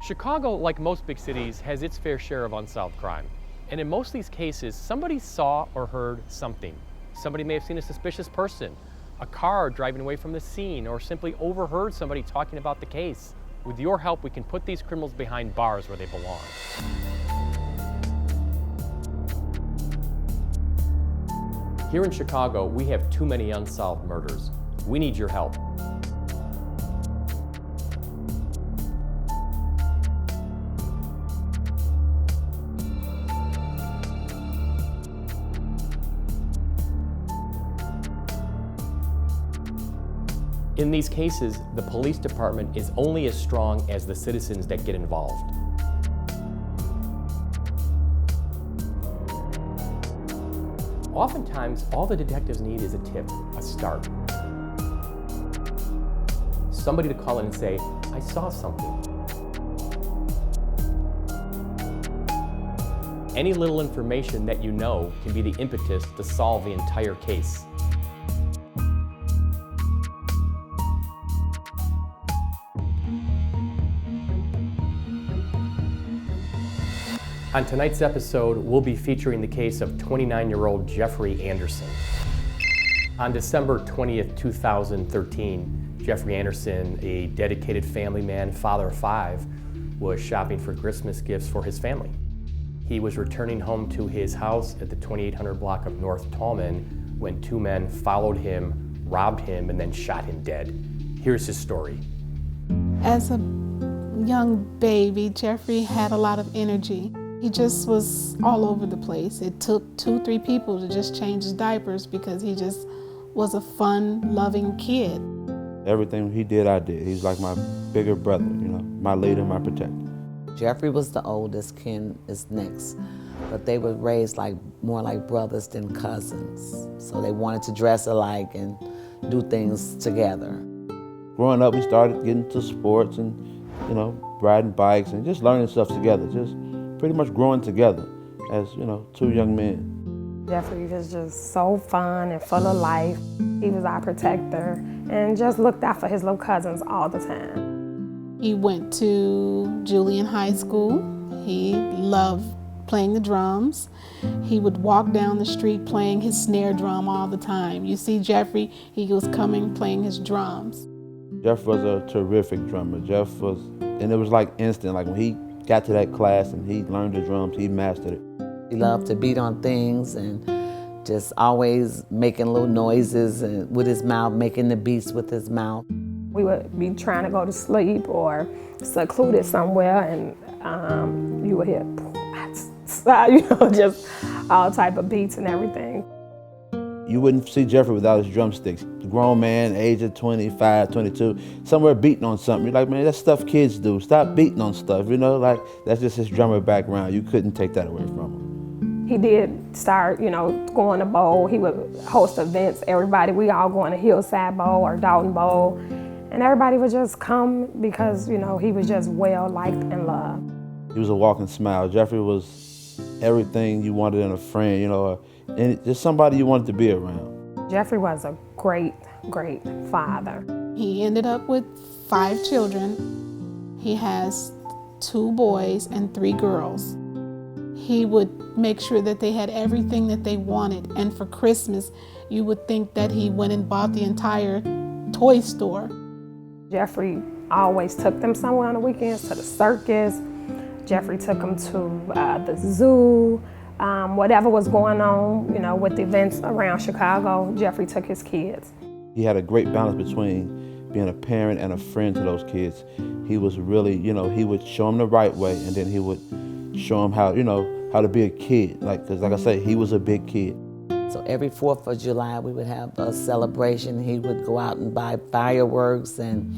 Chicago, like most big cities, has its fair share of unsolved crime. And in most of these cases, somebody saw or heard something. Somebody may have seen a suspicious person, a car driving away from the scene, or simply overheard somebody talking about the case. With your help, we can put these criminals behind bars where they belong. Here in Chicago, we have too many unsolved murders. We need your help. In these cases, the police department is only as strong as the citizens that get involved. Oftentimes, all the detectives need is a tip, a start. Somebody to call in and say, I saw something. Any little information that you know can be the impetus to solve the entire case. On tonight's episode, we'll be featuring the case of 29-year-old Jeffrey Anderson. On December 20th, 2013, Jeffrey Anderson, a dedicated family man, father of 5, was shopping for Christmas gifts for his family. He was returning home to his house at the 2800 block of North Tallman when 2 men followed him, robbed him, and then shot him dead. Here's his story. As a young baby, Jeffrey had a lot of energy. He just was all over the place. It took 2-3 people to just change his diapers because he just was a fun, loving kid. Everything he did, I did. He's like my bigger brother, my leader, my protector. Jeffrey was the oldest, Ken is next, but they were raised more like brothers than cousins. So they wanted to dress alike and do things together. Growing up, we started getting into sports and, riding bikes and just learning stuff together, just pretty much growing together as, 2 young men. Jeffrey was just so fun and full of life. He was our protector and just looked out for his little cousins all the time. He went to Julian High School. He loved playing the drums. He would walk down the street playing his snare drum all the time. You see Jeffrey, he was coming playing his drums. Jeff was a terrific drummer. And it was like instant, like when he got to that class and he learned the drums, he mastered it. He loved to beat on things and just always making little noises and with his mouth, making the beats with his mouth. We would be trying to go to sleep or secluded somewhere and you would hear, just all type of beats and everything. You wouldn't see Jeffrey without his drumsticks. A grown man, age of 25, 22, somewhere beating on something. You're like, man, that's stuff kids do. Stop beating on stuff, that's just his drummer background. You couldn't take that away from him. He did start, going to bowl. He would host events. We all going to Hillside Bowl or Dalton Bowl. And everybody would just come because, he was just well liked and loved. He was a walking smile. Jeffrey was everything you wanted in a friend, and just somebody you wanted to be around. Jeffrey was a great, great father. He ended up with 5 children. He has 2 boys and 3 girls. He would make sure that they had everything that they wanted. And for Christmas, you would think that he went and bought the entire toy store. Jeffrey always took them somewhere on the weekends, to the circus. Jeffrey took them to the zoo. Whatever was going on, with the events around Chicago, Jeffrey took his kids. He had a great balance between being a parent and a friend to those kids. He was really, he would show them the right way, and then he would show them how, how to be a kid. Because like I say, he was a big kid. So every 4th of July, we would have a celebration. He would go out and buy fireworks, and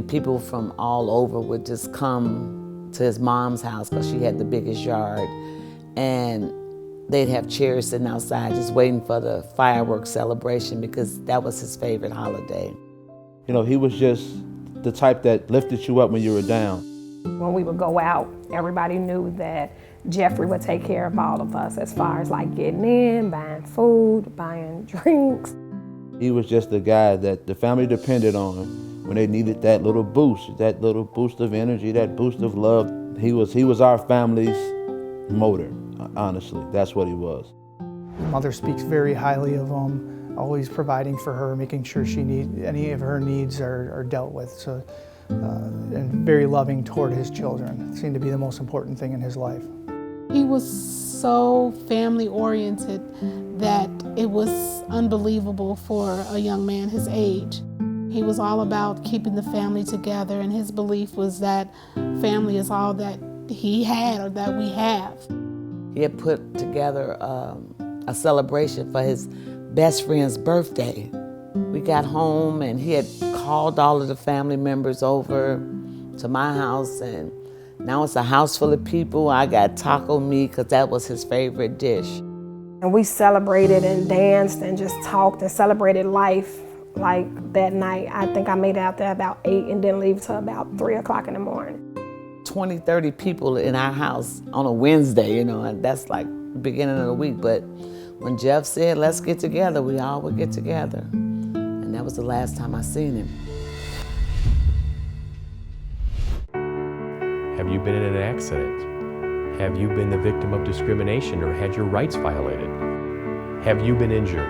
people from all over would just come to his mom's house because she had the biggest yard. And they'd have chairs sitting outside just waiting for the fireworks celebration because that was his favorite holiday. He was just the type that lifted you up when you were down. When we would go out, everybody knew that Jeffrey would take care of all of us as far as getting in, buying food, buying drinks. He was just the guy that the family depended on when they needed that little boost of energy, that boost of love. He was our family's motor, honestly. That's what he was. Mother speaks very highly of him, always providing for her, making sure any of her needs are dealt with. So, and very loving toward his children. It seemed to be the most important thing in his life. He was so family-oriented that it was unbelievable for a young man his age. He was all about keeping the family together, and his belief was that family is all that he had or that we have. He had put together a celebration for his best friend's birthday. We got home and he had called all of the family members over to my house, and now it's a house full of people. I got taco meat because that was his favorite dish. And we celebrated and danced and just talked and celebrated life like that night. I think I made it out there about 8 and didn't leave till about 3 o'clock in the morning. 20, 30 people in our house on a Wednesday, and that's like the beginning of the week. But when Jeff said, let's get together, we all would get together. And that was the last time I seen him. Have you been in an accident? Have you been the victim of discrimination or had your rights violated? Have you been injured?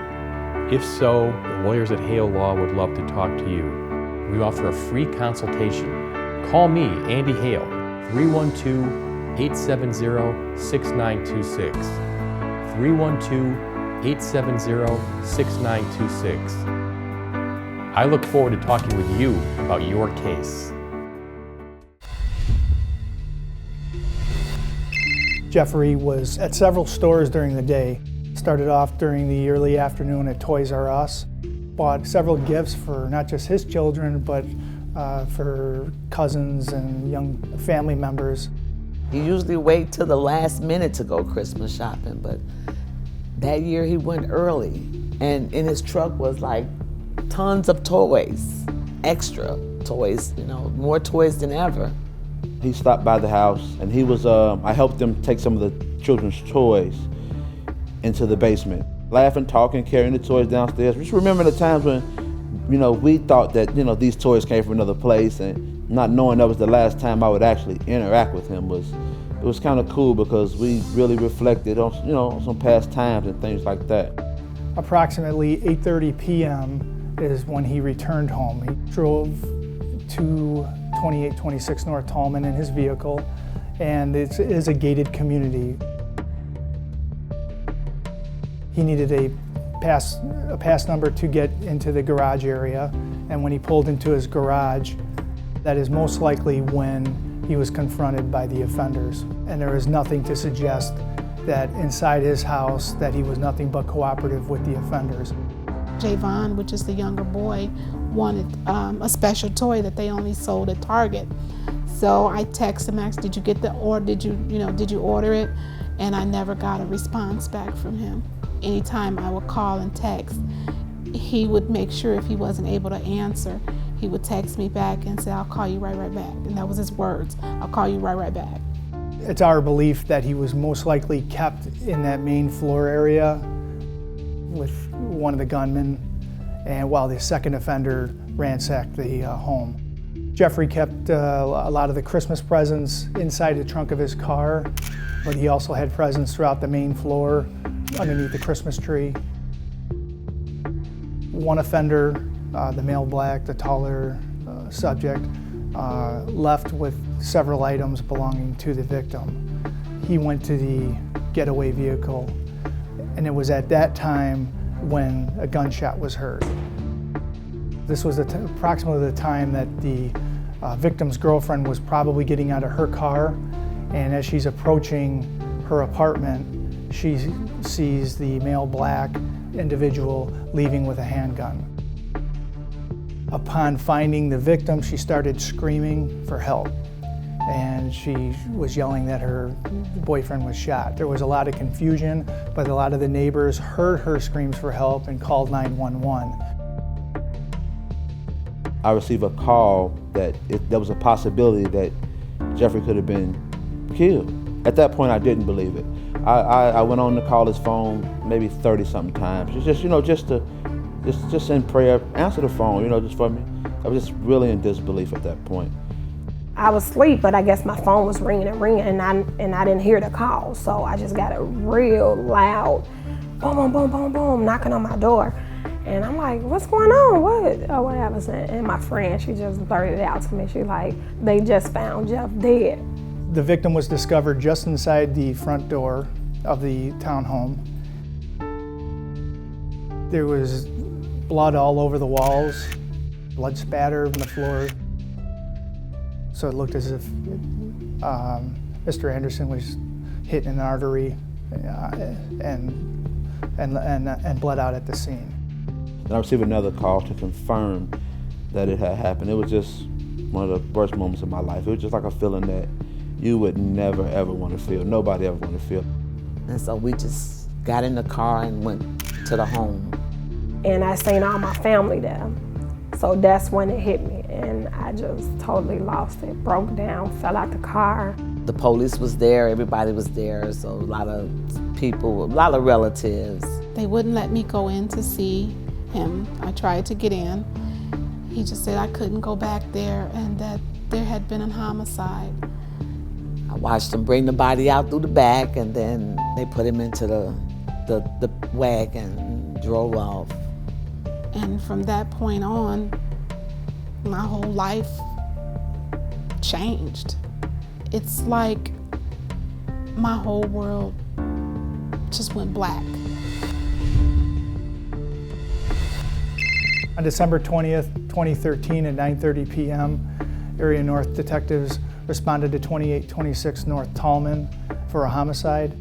If so, the lawyers at Hale Law would love to talk to you. We offer a free consultation. Call me, Andy Hale, 312-870-6926. 312-870-6926. I look forward to talking with you about your case. Jeffrey was at several stores during the day. Started off during the early afternoon at Toys R Us. Bought several gifts for not just his children, but for cousins and young family members. He usually wait till the last minute to go Christmas shopping, but that year he went early, and in his truck was like tons of toys, extra toys, more toys than ever. He stopped by the house, and I helped him take some of the children's toys into the basement. Laughing, talking, carrying the toys downstairs. Just remember the times when, we thought that, these toys came from another place, and not knowing that was the last time I would actually interact with him it was kind of cool, because we really reflected on, some past times and things like that. Approximately 8:30 p.m. is when he returned home. He drove to 2826 North Tallman in his vehicle, and it is a gated community. He needed a pass number to get into the garage area, and when he pulled into his garage, that is most likely when he was confronted by the offenders. And there is nothing to suggest that inside his house that he was nothing but cooperative with the offenders. Javon, which is the younger boy, wanted a special toy that they only sold at Target. So I texted him, asked, did you get did you order it? And I never got a response back from him. Anytime I would call and text, he would make sure if he wasn't able to answer, he would text me back and say, I'll call you right back. And that was his words, I'll call you right back. It's our belief that he was most likely kept in that main floor area with one of the gunmen, and while the second offender ransacked the home. Jeffrey kept a lot of the Christmas presents inside the trunk of his car, but he also had presents throughout the main floor underneath the Christmas tree. One offender, the male black, the taller subject, left with several items belonging to the victim. He went to the getaway vehicle, and it was at that time when a gunshot was heard. This was approximately the time that the victim's girlfriend was probably getting out of her car, and as she's approaching her apartment, she sees the male black individual leaving with a handgun. Upon finding the victim, she started screaming for help, and she was yelling that her boyfriend was shot. There was a lot of confusion, but a lot of the neighbors heard her screams for help and called 911. I received a call that there was a possibility that Jeffrey could have been killed. At that point, I didn't believe it. I went on to call his phone maybe 30-something times. It's just, just in prayer, answer the phone, just for me. I was just really in disbelief at that point. I was asleep, but I guess my phone was ringing and ringing, and I didn't hear the call. So I just got a real loud boom, boom, boom, boom, boom, knocking on my door. And I'm like, what's going on? What? Oh, whatever. And my friend, she just blurted it out to me. She like, they just found Jeff dead. The victim was discovered just inside the front door of the townhome. There was blood all over the walls, blood spatter on the floor. So it looked as if Mr. Anderson was hit in an artery and bled out at the scene. And I received another call to confirm that it had happened. It was just one of the worst moments of my life. It was just like a feeling that you would never, ever want to feel. Nobody ever want to feel. And so we just got in the car and went to the home. And I seen all my family there. So that's when it hit me, and I just totally lost it, broke down, fell out the car. The police was there, everybody was there, so a lot of people, a lot of relatives. They wouldn't let me go in to see him. I tried to get in. He just said I couldn't go back there and that there had been a homicide. I watched them bring the body out through the back, and then they put him into the wagon and drove off. And from that point on, my whole life changed. It's like my whole world just went black. On December 20th, 2013 at 9:30 p.m., Area North detectives responded to 2826 North Tallman for a homicide.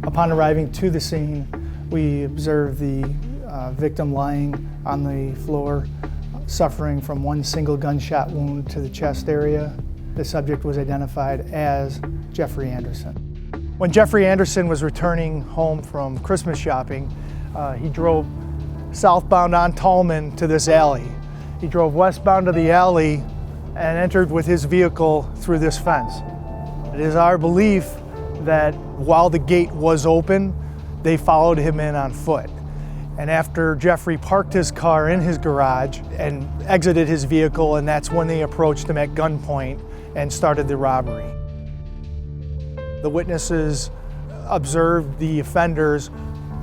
Upon arriving to the scene, we observed the victim lying on the floor, suffering from one single gunshot wound to the chest area. The subject was identified as Jeffrey Anderson. When Jeffrey Anderson was returning home from Christmas shopping, he drove southbound on Tallman to this alley. He drove westbound to the alley and entered with his vehicle through this fence. It is our belief that while the gate was open, they followed him in on foot. And after Jeffrey parked his car in his garage and exited his vehicle, and that's when they approached him at gunpoint and started the robbery. The witnesses observed the offenders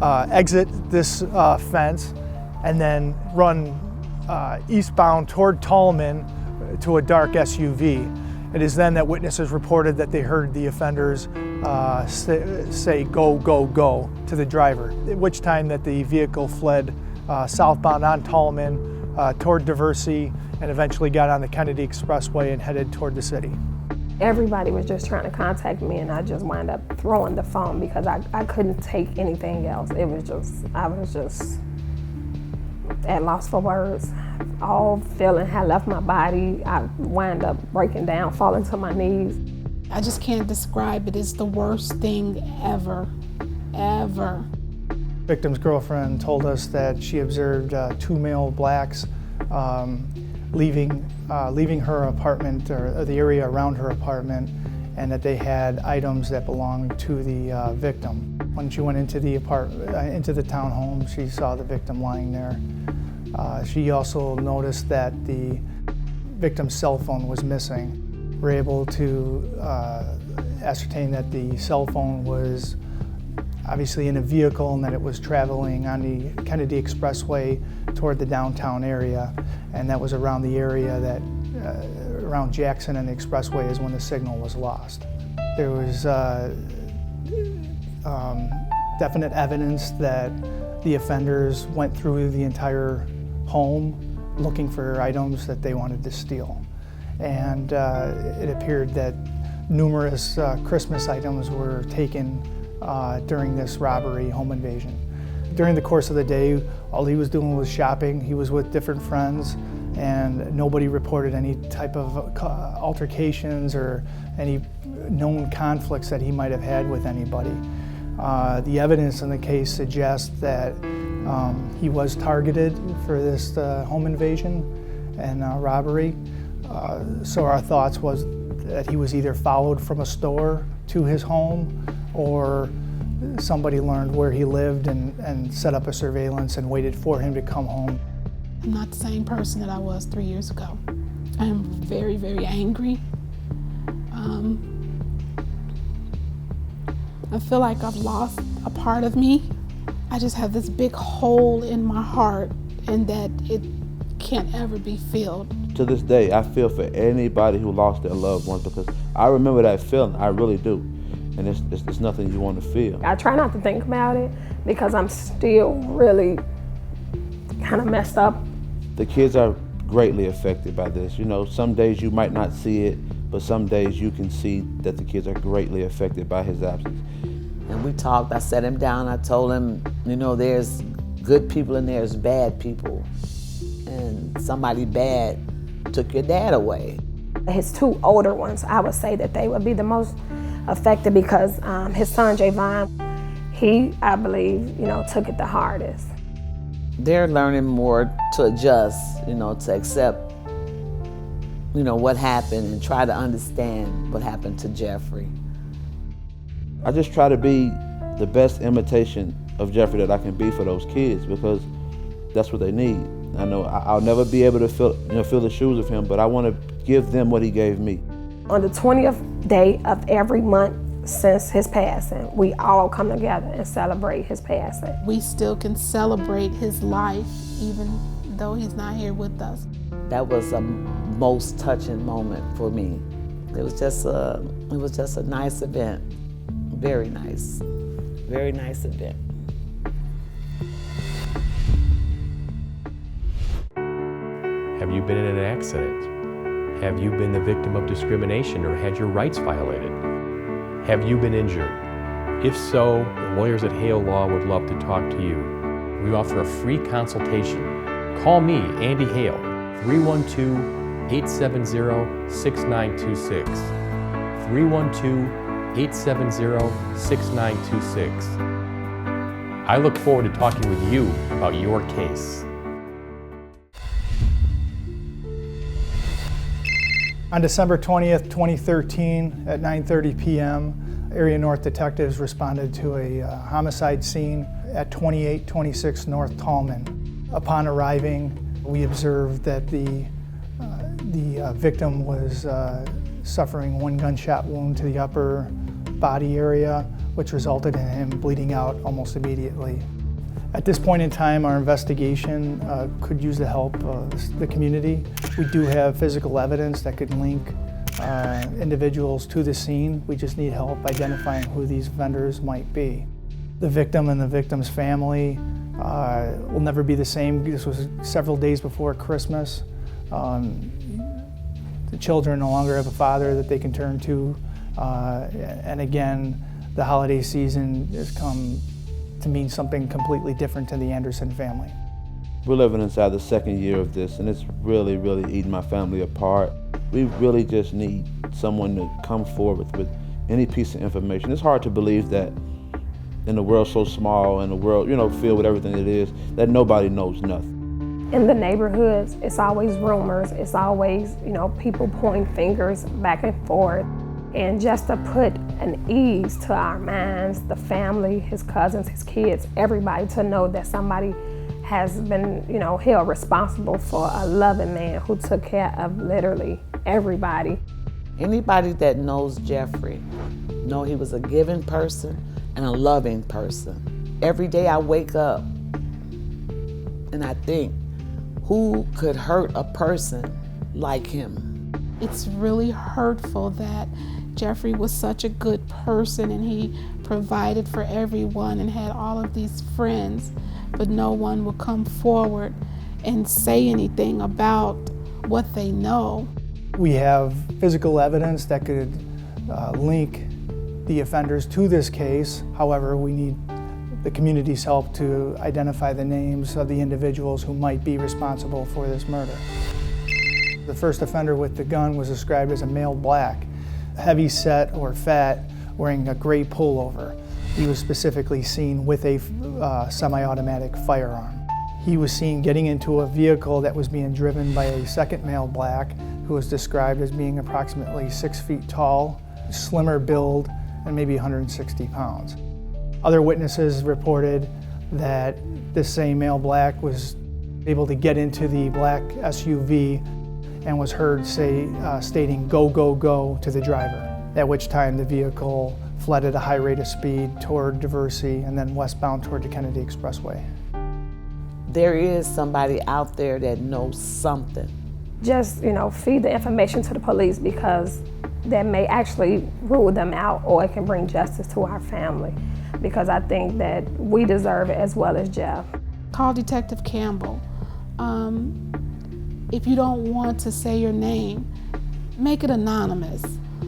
exit this fence and then run eastbound toward Tallman to a dark SUV. It is then that witnesses reported that they heard the offenders say, "Go, go, go," to the driver, at which time that the vehicle fled southbound on Tallman toward Diversey and eventually got on the Kennedy Expressway and headed toward the city. Everybody was just trying to contact me, and I just wound up throwing the phone because I couldn't take anything else. I was just at loss for words. All feeling had left my body. I wound up breaking down, falling to my knees. I just can't describe it. It's the worst thing ever, ever. Victim's girlfriend told us that she observed two male blacks leaving her apartment or the area around her apartment, and that they had items that belonged to the victim. When she went into the townhome, she saw the victim lying there. She also noticed that the victim's cell phone was missing. We were able to ascertain that the cell phone was obviously in a vehicle and that it was traveling on the Kennedy Expressway toward the downtown area, and that was around the area that around Jackson and the Expressway is when the signal was lost. There was definite evidence that the offenders went through the entire home looking for items that they wanted to steal. And it appeared that numerous Christmas items were taken during this robbery home invasion. During the course of the day, all he was doing was shopping. He was with different friends, and nobody reported any type of altercations or any known conflicts that he might have had with anybody. The evidence in the case suggests that he was targeted for this home invasion and robbery. So our thoughts was that he was either followed from a store to his home, or somebody learned where he lived and set up a surveillance and waited for him to come home. I'm not the same person that I was 3 years ago. I'm very, very angry. I feel like I've lost a part of me. I just have this big hole in my heart and that it can't ever be filled. To this day, I feel for anybody who lost their loved ones because I remember that feeling, I really do. And it's nothing you want to feel. I try not to think about it because I'm still really kind of messed up. The kids are greatly affected by this. You know, some days you might not see it, but some days you can see that the kids are greatly affected by his absence. And we talked, I sat him down, I told him, you know, there's good people and there's bad people. And somebody bad took your dad away. His two older ones, I would say that they would be the most affected because his son, Javon, he, I believe, you know, took it the hardest. They're learning more to adjust, you know, to accept, you know, what happened and try to understand what happened to Jeffrey. I just try to be the best imitation of Jeffrey that I can be for those kids because that's what they need. I know I'll never be able to fill the shoes of him, but I want to give them what he gave me. On the 20th day of every month since his passing, we all come together and celebrate his passing. We still can celebrate his life even though he's not here with us. That was a most touching moment for me. It was just a nice event. Very nice event. Have you been in an accident? Have you been the victim of discrimination or had your rights violated? Have you been injured? If so, the lawyers at Hale Law would love to talk to you. We offer a free consultation. Call me, Andy Hale, 312-870-6926. 312-870-6926. I look forward to talking with you about your case. On December 20th, 2013, at 9:30 p.m., Area North detectives responded to a homicide scene at 2826 North Tallman. Upon arriving, we observed that the victim was suffering one gunshot wound to the upper body area, which resulted in him bleeding out almost immediately. At this point in time, our investigation could use the help of the community. We do have physical evidence that could link individuals to the scene. We just need help identifying who these offenders might be. The victim and the victim's family will never be the same. This was several days before Christmas. The children no longer have a father that they can turn to. And again, the holiday season has come to mean something completely different to the Anderson family. We're living inside the second year of this, and it's really, really eating my family apart. We really just need someone to come forward with any piece of information. It's hard to believe that in a world so small, in a world, filled with everything it is, that nobody knows nothing. In the neighborhoods, it's always rumors. It's always, people pointing fingers back and forth. And just to put an ease to our minds, the family, his cousins, his kids, everybody, to know that somebody has been, held responsible for a loving man who took care of literally everybody. Anybody that knows Jeffrey know he was a giving person and a loving person. Every day I wake up and I think, who could hurt a person like him? It's really hurtful that Jeffrey was such a good person and he provided for everyone and had all of these friends, but no one will come forward and say anything about what they know. We have physical evidence that could link the offenders to this case. However, we need the community's help to identify the names of the individuals who might be responsible for this murder. The first offender with the gun was described as a male black, heavy set or fat, wearing a gray pullover. He was specifically seen with a semi-automatic firearm. He was seen getting into a vehicle that was being driven by a second male black who was described as being approximately 6 feet tall, slimmer build, and maybe 160 pounds. Other witnesses reported that this same male black was able to get into the black SUV. and was heard stating, "Go, go, go," to the driver, at which time the vehicle fled at a high rate of speed toward Diversey and then westbound toward the Kennedy Expressway. There is somebody out there that knows something. Just, feed the information to the police, because that may actually rule them out, or it can bring justice to our family, because I think that we deserve it as well as Jeff. Call Detective Campbell. If you don't want to say your name, make it anonymous.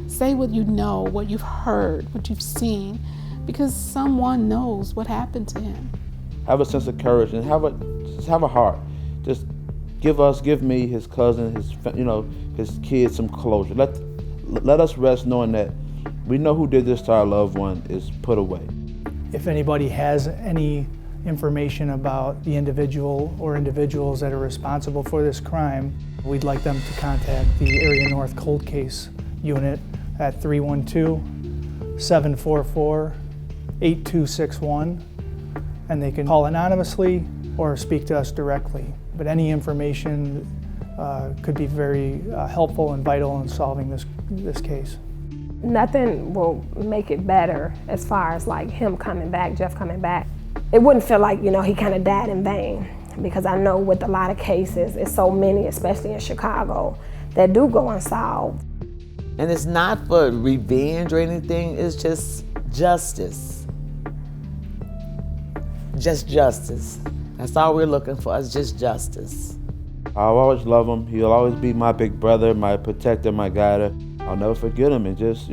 Say what you know, what you've heard, what you've seen, because someone knows what happened to him. Have a sense of courage and just have a heart. Just give me, his cousin, his kids some closure. Let us rest knowing that we know who did this to our loved one is put away. If anybody has any information about the individual or individuals that are responsible for this crime, we'd like them to contact the Area North Cold Case Unit at 312-744-8261, and they can call anonymously or speak to us directly. But any information could be very helpful and vital in solving this case. Nothing will make it better as far as like him coming back, Jeff coming back. It wouldn't feel like, he kind of died in vain, because I know with a lot of cases, it's so many, especially in Chicago, that do go unsolved. And it's not for revenge or anything, it's just justice. Just justice. That's all we're looking for, is just justice. I'll always love him. He'll always be my big brother, my protector, my guider. I'll never forget him, and just,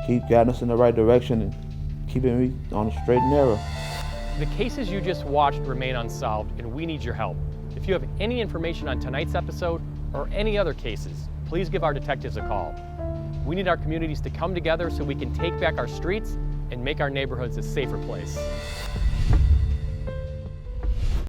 keep guiding us in the right direction and keeping me on the straight and narrow. The cases you just watched remain unsolved, and we need your help. If you have any information on tonight's episode or any other cases, please give our detectives a call. We need our communities to come together so we can take back our streets and make our neighborhoods a safer place.